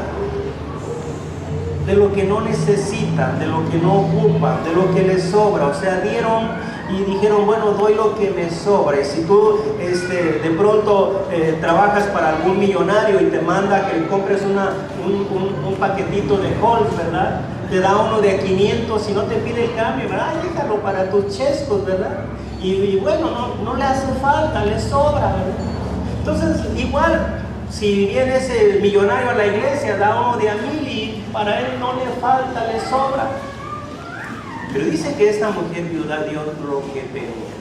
de lo que no necesitan, de lo que no ocupan, de lo que les sobra. O sea, dieron y dijeron, bueno, doy lo que me sobra. Y si tú de pronto trabajas para algún millonario y te manda que le compres un paquetito de Halls, ¿verdad? Te da uno de 500 y no te pide el cambio, ¿verdad? Déjalo para tus chescos, ¿verdad? Y bueno, no le hace falta, le sobra, ¿verdad? Entonces, igual, si viene ese millonario a la iglesia, da uno de 1,000 y para él no le falta, le sobra. Pero dice que esta mujer viuda dio lo que tenía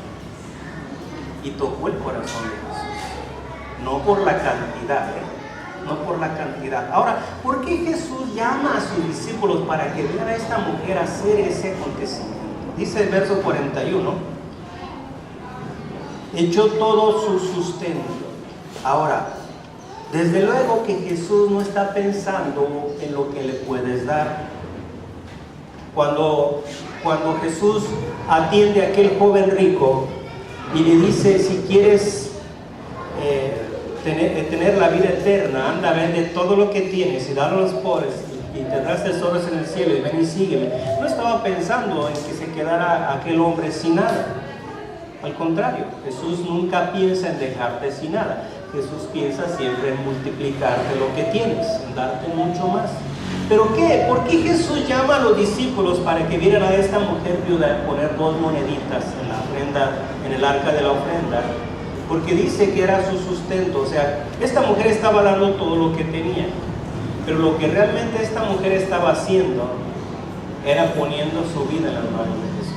y tocó el corazón de Jesús. No por la cantidad, no por la cantidad. Ahora, ¿por qué Jesús llama a sus discípulos para que vean a esta mujer hacer ese acontecimiento? Dice el verso 41, echó todo su sustento. Ahora, desde luego que Jesús no está pensando en lo que le puedes dar. Cuando Jesús atiende a aquel joven rico y le dice, si quieres tener la vida eterna, anda, vende todo lo que tienes y dalo a los pobres y tendrás tesoros en el cielo y ven y sígueme. No estaba pensando en que se quedara aquel hombre sin nada. Al contrario, Jesús nunca piensa en dejarte sin nada. Jesús piensa siempre en multiplicarte lo que tienes, en darte mucho más. ¿Pero qué? ¿Por qué Jesús llama a los discípulos para que vieran a esta mujer viuda poner 2 moneditas en la ofrenda, en el arca de la ofrenda? Porque dice que era su sustento. O sea, esta mujer estaba dando todo lo que tenía, pero lo que realmente esta mujer estaba haciendo era poniendo su vida en las manos de Jesús.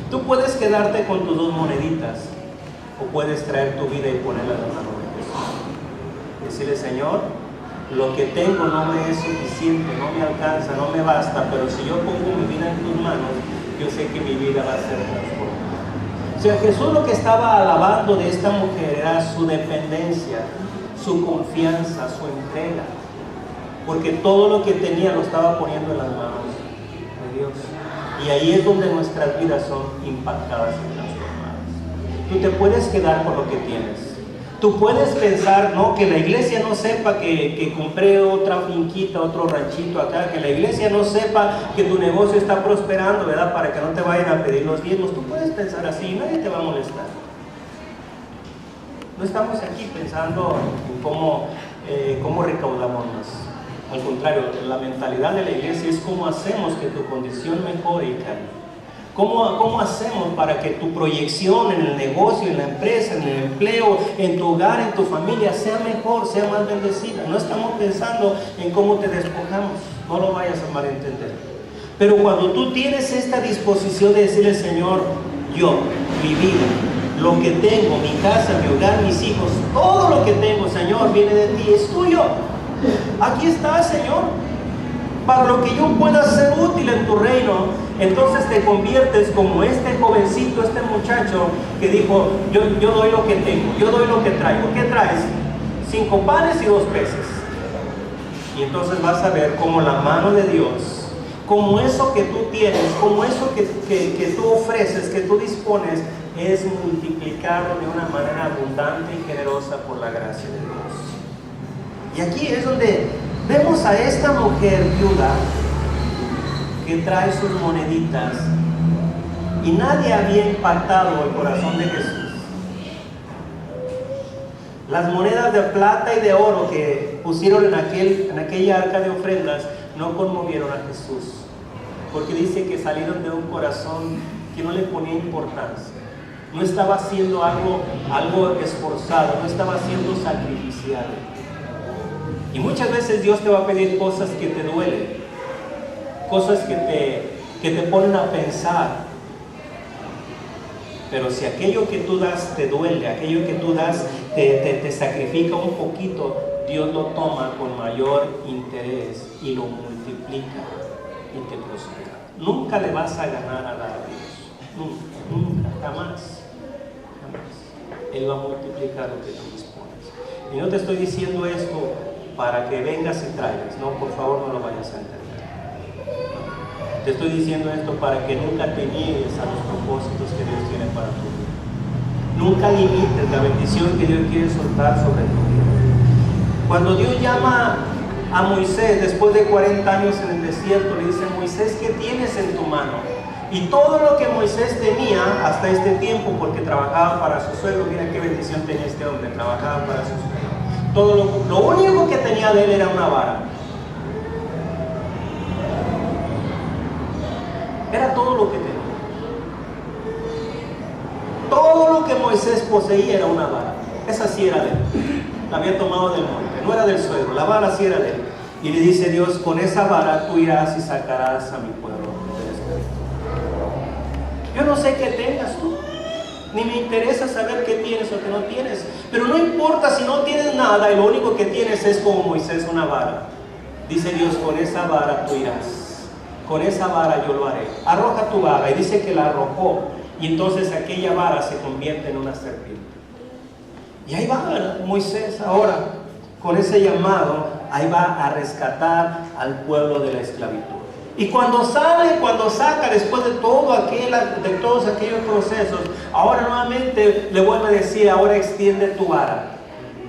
Tú puedes quedarte con tus 2 moneditas o puedes traer tu vida y ponerla en las manos de Jesús. Decirle, Señor, lo que tengo no me es suficiente, no me alcanza, no me basta, pero si yo pongo mi vida en tus manos, yo sé que mi vida va a ser transformada. O sea, Jesús lo que estaba alabando de esta mujer era su dependencia, su confianza, su entrega, porque todo lo que tenía lo estaba poniendo en las manos de Dios. Y ahí es donde nuestras vidas son impactadas y transformadas. Tú te puedes quedar con lo que tienes. Tú puedes pensar, no, que la iglesia no sepa que compré otra finquita, otro ranchito acá, que la iglesia no sepa que tu negocio está prosperando, ¿verdad? Para que no te vayan a pedir los diezmos. Tú puedes pensar así, nadie te va a molestar. No estamos aquí pensando en cómo recaudamos más. Al contrario, la mentalidad de la iglesia es cómo hacemos que tu condición mejore y cambie. ¿Cómo hacemos para que tu proyección en el negocio, en la empresa, en el empleo, en tu hogar, en tu familia sea mejor, sea más bendecida? No estamos pensando en cómo te despojamos, no lo vayas a malentender. Pero cuando tú tienes esta disposición de decirle, Señor, yo, mi vida, lo que tengo, mi casa, mi hogar, mis hijos, todo lo que tengo, Señor, viene de ti, es tuyo. Aquí está, Señor, para lo que yo pueda ser útil en tu reino. Entonces te conviertes como este jovencito, este muchacho que dijo, yo doy lo que tengo, yo doy lo que traigo. ¿Qué traes? 5 panes y 2 peces. Y entonces vas a ver cómo la mano de Dios, como eso que tú tienes, como eso que tú ofreces, que tú dispones, es multiplicado de una manera abundante y generosa por la gracia de Dios. Y aquí es donde vemos a esta mujer viuda que trae sus moneditas y nadie había impactado el corazón de Jesús. Las monedas de plata y de oro que pusieron en aquella arca de ofrendas no conmovieron a Jesús, porque dice que salieron de un corazón que no le ponía importancia. No estaba haciendo algo esforzado, no estaba siendo sacrificial. Y muchas veces Dios te va a pedir cosas que te duelen, cosas que te ponen a pensar. Pero si aquello que tú das te duele, aquello que tú das te sacrifica un poquito, Dios lo toma con mayor interés y lo multiplica y te prospera. Nunca le vas a ganar a dar a Dios, nunca, jamás. Él va a multiplicar lo que tú dispones. Y no te estoy diciendo esto para que vengas y traigas, no, por favor, no lo vayas a entender. Te estoy diciendo esto para que nunca te niegues a los propósitos que Dios tiene para tu vida. Nunca limites la bendición que Dios quiere soltar sobre tu vida. Cuando Dios llama a Moisés después de 40 años en el desierto, le dice, Moisés, ¿qué tienes en tu mano? Y todo lo que Moisés tenía hasta este tiempo, porque trabajaba para su suegro, mira qué bendición tenía este hombre, trabajaba para su suegro. Lo único que tenía de él era una vara. Era todo lo que tenía. Todo lo que Moisés poseía era una vara. Esa sí era de él. La había tomado del monte, no era del suegro, la vara sí era de él. Y le dice Dios, con esa vara tú irás y sacarás a mi pueblo. Yo no sé qué tengas tú. ni me interesa saber qué tienes o qué no tienes. Pero no importa si no tienes nada y lo único que tienes es como Moisés una vara. Dice Dios, con esa vara tú irás, con esa vara yo lo haré. Arroja tu vara, y dice que la arrojó, y entonces aquella vara se convierte en una serpiente. Y ahí va Moisés ahora, con ese llamado, ahí va a rescatar al pueblo de la esclavitud. Y cuando saca después de todos aquellos procesos, ahora nuevamente le vuelve a decir, ahora extiende tu vara.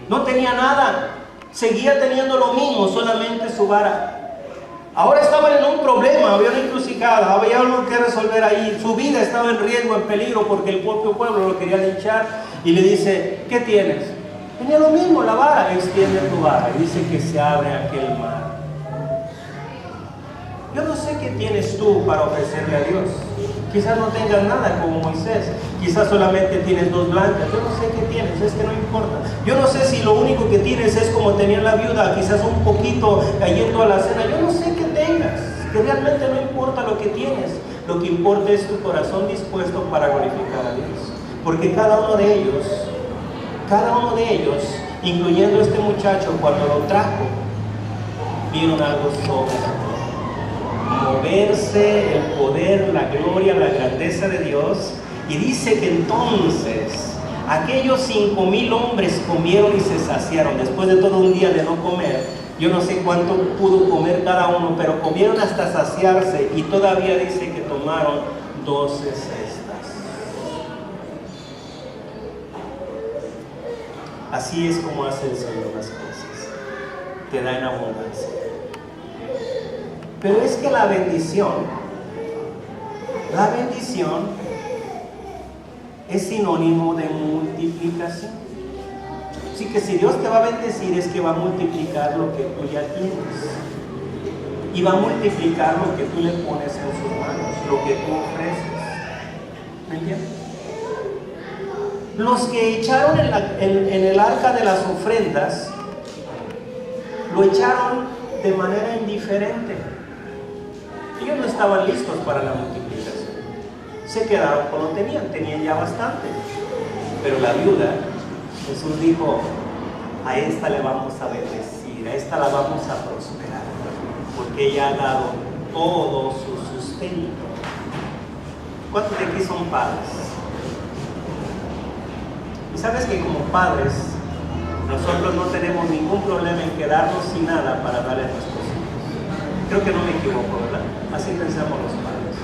No tenía nada, seguía teniendo lo mismo, solamente su vara. Ahora estaban en un problema, había una encrucijada, había algo que resolver ahí. Su vida estaba en riesgo, en peligro, porque el propio pueblo lo quería linchar. Y le dice, ¿qué tienes? Tenía lo mismo, la vara. Extiende tu vara. Y dice que se abre aquel mar. Yo no sé qué tienes tú para ofrecerle a Dios. Quizás no tengas nada como Moisés. Quizás solamente tienes 2 blancas. Yo no sé qué tienes, es que no importa. Yo no sé si lo único que tienes es como tenía la viuda, quizás un poquito yendo a la cena. Yo no sé qué tengas, que realmente no importa lo que tienes. Lo que importa es tu corazón dispuesto para glorificar a Dios. Porque cada uno de ellos, incluyendo este muchacho, cuando lo trajo, vieron algo sobrenatural. Moverse, el poder, la gloria, la grandeza de Dios. Y dice que entonces aquellos 5,000 hombres comieron y se saciaron. Después de todo un día de no comer, yo no sé cuánto pudo comer cada uno, pero comieron hasta saciarse. Y todavía dice que tomaron 12 cestas. Así es como hace el Señor las cosas. Te da en abundancia. Pero es que la bendición es sinónimo de multiplicación. Así que si Dios te va a bendecir, es que va a multiplicar lo que tú ya tienes. Y va a multiplicar lo que tú le pones en sus manos, lo que tú ofreces. ¿Me entiendes? Los que echaron en el arca de las ofrendas, lo echaron de manera indiferente. Ellos no estaban listos para la multiplicación. Se quedaron con lo que tenían ya bastante. Pero la viuda, Jesús dijo, a esta le vamos a bendecir, a esta la vamos a prosperar, porque ella ha dado todo su sustento. ¿Cuántos de aquí son padres? Y sabes que como padres, nosotros no tenemos ningún problema en quedarnos sin nada para darle a nuestros hijos. Creo que no me equivoco, ¿verdad? Así pensamos los padres.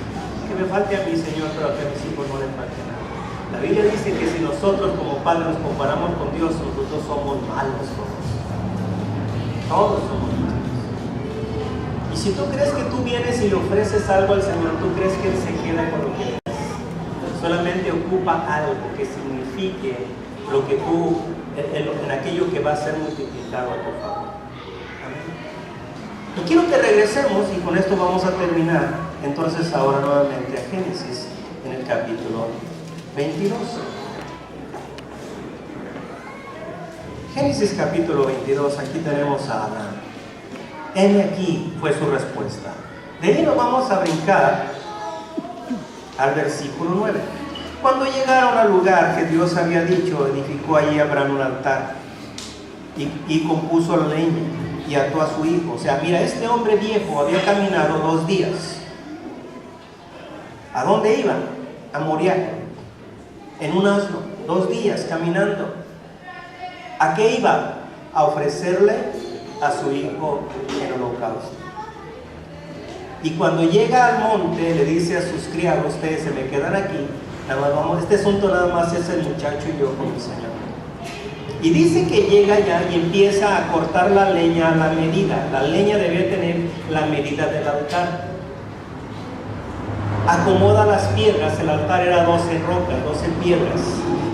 Que me falte a mi Señor, pero que a mis hijos no les falte nada. La Biblia dice que si nosotros como padres nos comparamos con Dios, nosotros somos malos todos. Todos somos malos. Y si tú crees que tú vienes y le ofreces algo al Señor, tú crees que Él se queda con lo que le das. Solamente ocupa algo que signifique lo que tú, en aquello que va a ser multiplicado a tu favor. Amén. Y quiero que regresemos, y con esto vamos a terminar, entonces ahora nuevamente a Génesis, en el capítulo 22. Génesis capítulo 22, aquí tenemos a Adán. Aquí fue su respuesta. De ahí nos vamos a brincar al versículo 9. Cuando llegaron al lugar que Dios había dicho, edificó allí Abraham un altar y compuso la leña y ató a su hijo. O sea, mira, este hombre viejo había caminado 2 días. ¿A dónde iba? A Moriah, en un asno, 2 días caminando. ¿A qué iba? A ofrecerle a su hijo en holocausto. Y cuando llega al monte, le dice a sus criados, ustedes se me quedan aquí. Este asunto nada más es el muchacho y yo con mi Señor. Y dice que llega allá y empieza a cortar la leña a la medida. La leña debía tener la medida del altar. Acomoda las piedras, el altar era 12 rocas, 12 piedras,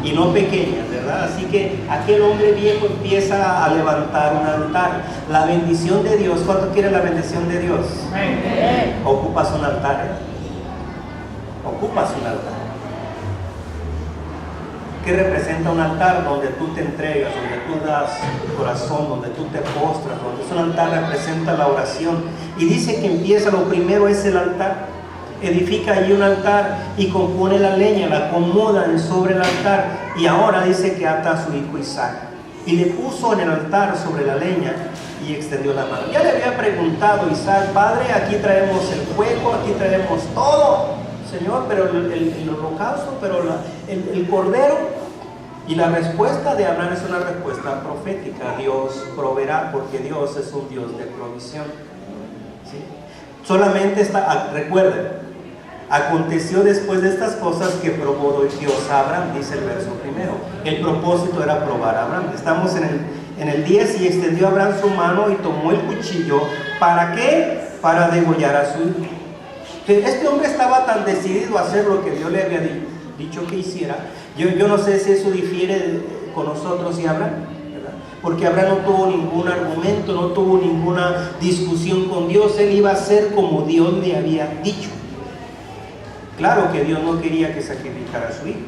y no pequeñas, ¿verdad? Así que aquel hombre viejo empieza a levantar un altar. La bendición de Dios, ¿cuánto quiere la bendición de Dios? Ocupas un altar, Ocupas un altar. ¿Qué representa un altar? Donde tú te entregas, donde tú das tu corazón, donde tú te postras, donde un altar representa la oración. Y dice que empieza, lo primero es el altar. edifica allí un altar y compone la leña, la acomoda sobre el altar, y ahora dice que ata a su hijo Isaac y le puso en el altar sobre la leña y extendió la mano. Ya le había preguntado Isaac: Padre, aquí traemos el fuego, aquí traemos todo, Señor, pero el holocausto, pero el cordero. Y la respuesta de Abraham es una respuesta profética: Dios proveerá, porque Dios es un Dios de provisión. ¿Sí? Solamente recuerden, aconteció después de estas cosas que probó Dios a Abraham, dice el verso primero. El propósito era probar a Abraham. Estamos en el 10: y extendió Abraham su mano y tomó el cuchillo. ¿Para qué? Para degollar a su hijo. Este hombre estaba tan decidido a hacer lo que Dios le había dicho que hiciera. Yo no sé si eso difiere con nosotros y Abraham, ¿verdad? Porque Abraham no tuvo ningún argumento, no tuvo ninguna discusión con Dios. Él iba a hacer como Dios le había dicho. Claro que Dios no quería que sacrificara a su hijo.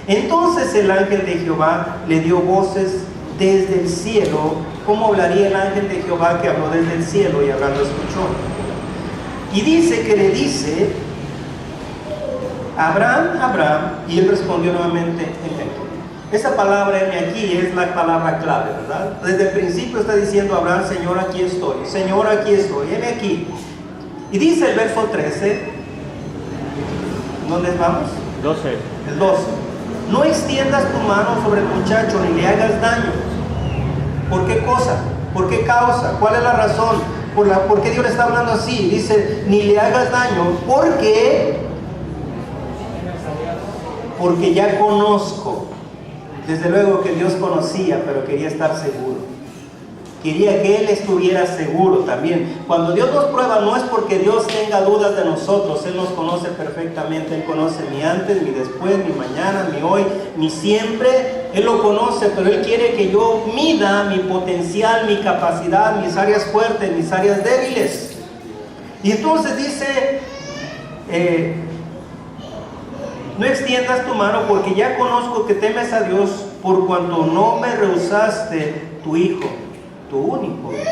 Entonces el ángel de Jehová le dio voces desde el cielo. ¿Cómo hablaría el ángel de Jehová que habló desde el cielo? Y Abraham lo escuchó. Y dice que le dice: Abraham, Abraham, y él respondió nuevamente: heme aquí. Esa palabra heme aquí es la palabra clave, ¿verdad? Desde el principio está diciendo Abraham: Señor, aquí estoy, Señor, aquí estoy, heme aquí. Y dice el verso 13, ¿dónde vamos? 12. El 12: no extiendas tu mano sobre el muchacho ni le hagas daño. ¿Por qué cosa? ¿Por qué causa? ¿Cuál es la razón? ¿Por qué Dios le está hablando así? Dice: ni le hagas daño, porque ya conozco. Desde luego que Dios conocía, pero quería estar seguro. Quería que Él estuviera seguro también. Cuando Dios nos prueba, no es porque Dios tenga dudas de nosotros. Él nos conoce perfectamente. Él conoce mi antes, mi después, mi mañana, mi hoy, mi siempre. Él lo conoce, pero Él quiere que yo mida mi potencial, mi capacidad, mis áreas fuertes, mis áreas débiles. Y entonces dice: no extiendas tu mano, porque ya conozco que temes a Dios, por cuanto no me rehusaste tu hijo, tu único hijo.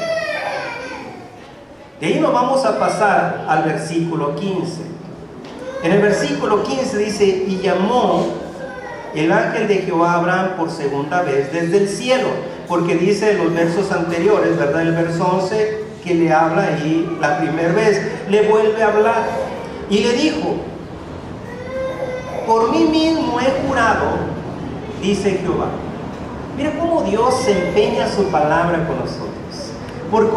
De ahí nos vamos a pasar al versículo 15. En el versículo 15 dice: y llamó el ángel de Jehová a Abraham por segunda vez desde el cielo, porque dice en los versos anteriores, ¿verdad? El verso 11, que le habla ahí la primera vez, le vuelve a hablar y le dijo: por mí mismo he jurado, dice Jehová. Mira cómo Dios se empeña su palabra con nosotros. Por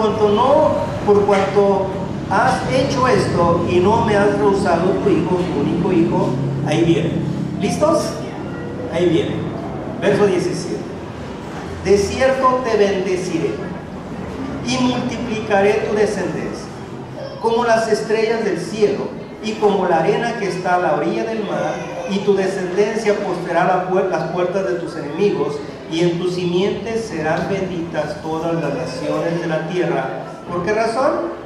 cuanto has hecho esto y no me has rehusado tu hijo, tu único hijo. Ahí viene. ¿Listos? Ahí viene. Verso 17. De cierto te bendeciré y multiplicaré tu descendencia como las estrellas del cielo y como la arena que está a la orilla del mar, y tu descendencia poseerá las puertas de tus enemigos, y en tus simientes serán benditas todas las naciones de la tierra. ¿Por qué razón?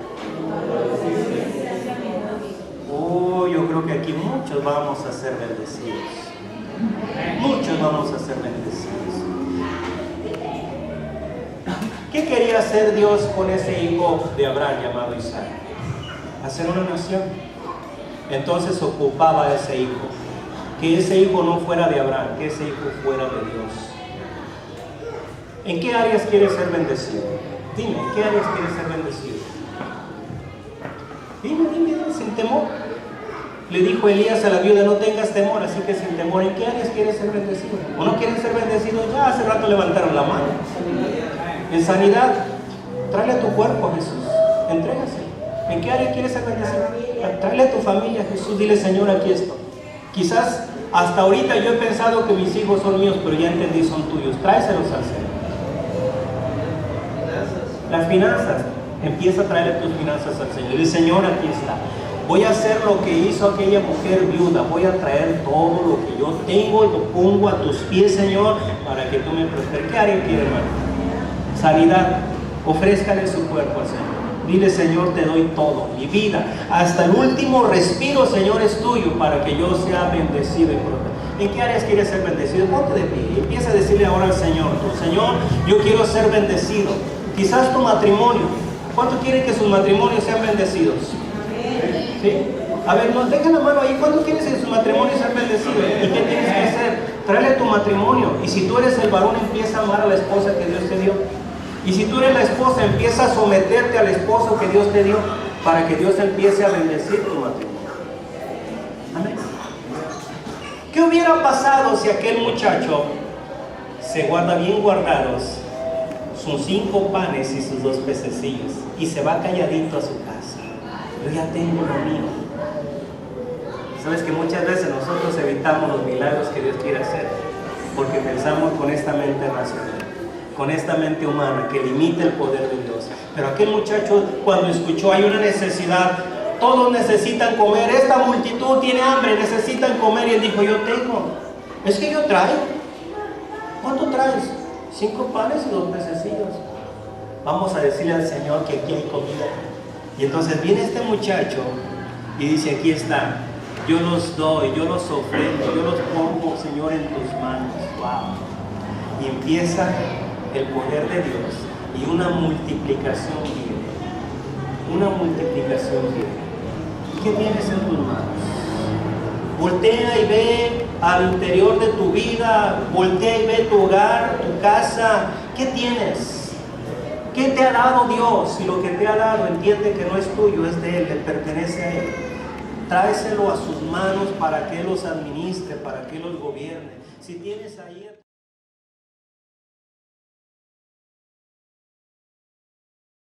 Yo creo que aquí muchos vamos a ser bendecidos. Muchos vamos a ser bendecidos. ¿Qué quería hacer Dios con ese hijo de Abraham llamado Isaac? Hacer una nación. Entonces ocupaba a ese hijo. Que ese hijo no fuera de Abraham, que ese hijo fuera de Dios. ¿En qué áreas quieres ser bendecido? Dime, ¿en qué áreas quieres ser bendecido? Dime, sin temor. Le dijo Elías a la viuda: no tengas temor, así que sin temor. ¿En qué áreas quieres ser bendecido? ¿O no quieren ser bendecidos? Ya hace rato levantaron la mano. En sanidad, tráele a tu cuerpo a Jesús, entrégase. ¿En qué área quieres ser bendecido? Tráele a tu familia a Jesús, dile: Señor, aquí estoy. Quizás hasta ahorita yo he pensado que mis hijos son míos, pero ya entendí, son tuyos. Tráeselos al Señor. Las finanzas, empieza a traerle tus finanzas al Señor. Dile: Señor, aquí está. Voy a hacer lo que hizo aquella mujer viuda. Voy a traer todo lo que yo tengo y lo pongo a tus pies, Señor, para que tú me prosperes. ¿Qué área quiere, hermano? Sanidad. Ofrézcale su cuerpo al Señor. Dile: Señor, te doy todo, mi vida, hasta el último respiro, Señor, es tuyo, para que yo sea bendecido y protegido. ¿En qué áreas quieres ser bendecido? Ponte de pie y empieza a decirle ahora al Señor: Señor, yo quiero ser bendecido. Quizás tu matrimonio. ¿Cuántos quieren que sus matrimonios sean bendecidos? ¿Sí? A ver, no, deja la mano ahí. ¿Cuándo quieres en su matrimonio ser bendecido? ¿Y qué tienes que hacer? Tráele tu matrimonio. Y si tú eres el varón, empieza a amar a la esposa que Dios te dio. Y si tú eres la esposa, empieza a someterte al esposo que Dios te dio, para que Dios empiece a bendecir tu matrimonio. Amén. ¿Qué hubiera pasado si aquel muchacho se guarda bien guardados sus 5 panes y sus 2 pececillos y se va calladito a su casa? Yo ya tengo lo mío. Sabes que muchas veces nosotros evitamos los milagros que Dios quiere hacer porque pensamos con esta mente racional, con esta mente humana que limita el poder de Dios. Pero aquel muchacho, cuando escuchó hay una necesidad, todos necesitan comer, esta multitud tiene hambre, necesitan comer, y él dijo: yo tengo, es que yo traigo. ¿Cuánto traes? 5 panes y 2 pececillos. Vamos a decirle al Señor que aquí hay comida. Y entonces viene este muchacho y dice: aquí está, yo los doy, yo los ofrendo, yo los pongo, Señor, en tus manos. Wow. Y empieza el poder de Dios y una multiplicación viene. Una multiplicación viene. ¿Qué tienes en tus manos? Voltea y ve al interior de tu vida, voltea y ve tu hogar, tu casa. ¿Qué tienes? ¿Qué te ha dado Dios? Y lo que te ha dado, entiende que no es tuyo, es de Él, le pertenece a Él. Tráeselo a sus manos para que Él los administre, para que Él los gobierne. Si tienes ahí